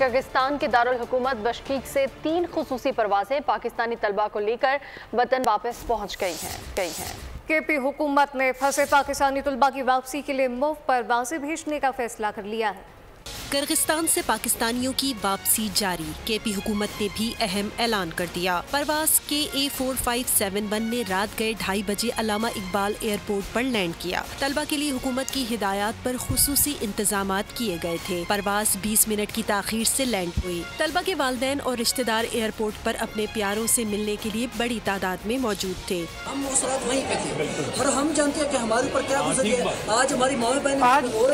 کرغستان کے دارالحکومت بشکیک سے 3 خصوصی پروازیں پاکستانی طلبہ کو لے کر وطن واپس پہنچ گئی ہیں۔ کے پی حکومت نے پھنسے پاکستانی طلبہ کی واپسی کے لیے مفت پروازیں بھیجنے کا فیصلہ کر لیا ہے۔ کرغستان سے پاکستانیوں کی واپسی جاری، کے پی حکومت نے بھی اہم اعلان کر دیا۔ پرواز KA4571 نے رات گئے 2:30 بجے علامہ اقبال ایئرپورٹ پر لینڈ کیا۔ طلبہ کے لیے حکومت کی ہدایات پر خصوصی انتظامات کیے گئے تھے۔ پرواز 20 منٹ کی تاخیر سے لینڈ ہوئی۔ طلبہ کے والدین اور رشتہ دار ایئرپورٹ پر اپنے پیاروں سے ملنے کے لیے بڑی تعداد میں موجود تھے۔ ہم اس رات وہیں پہ تھے اور ہم جانتے ہیں کہ ہمارے اوپر کیا گزر گیا۔ آج ہماری ماں بہن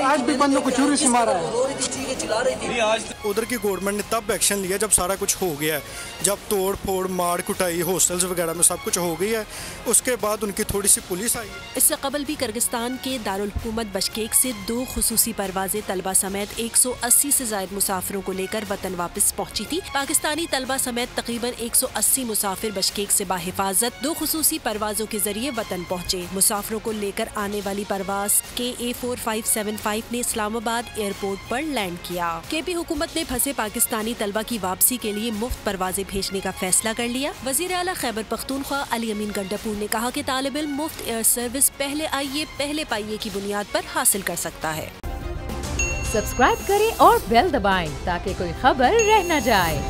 آج بھی بندوں کو چوری سے مارا ہے۔ ادھر کی گورنمنٹ نے تب ایکشن لیا جب سارا کچھ ہو گیا ہے، جب توڑ پھوڑ مار کٹائی ہاسٹلز وغیرہ میں سب کچھ ہو گئی ہے، اس کے بعد ان کی تھوڑی سی پولیس آئی ہے۔ اس سے قبل بھی کرغستان کے دارالحکومت بشکیک سے 2 خصوصی پروازیں طلبہ سمیت 180 سے زائد مسافروں کو لے کر وطن واپس پہنچی تھی۔ پاکستانی طلبہ سمیت تقریباً 180 مسافر بشکیک سے باحفاظت 2 خصوصی پروازوں کے ذریعے وطن پہنچے۔ مسافروں کو لے کر آنے والی پرواز KA4575 نے اسلام آباد ایئرپورٹ پر لینڈ کیا۔ کے پی حکومت نے پھنسے پاکستانی طلبہ کی واپسی کے لیے مفت پروازیں بھیجنے کا فیصلہ کر لیا۔ وزیر اعلیٰ خیبر پختونخوا علی امین گنڈاپور نے کہا کہ طالب علم مفت ایئر سروس پہلے آئیے پہلے پائیے کی بنیاد پر حاصل کر سکتا ہے۔ سبسکرائب کریں اور بیل دبائیں تاکہ کوئی خبر رہ نہ جائے۔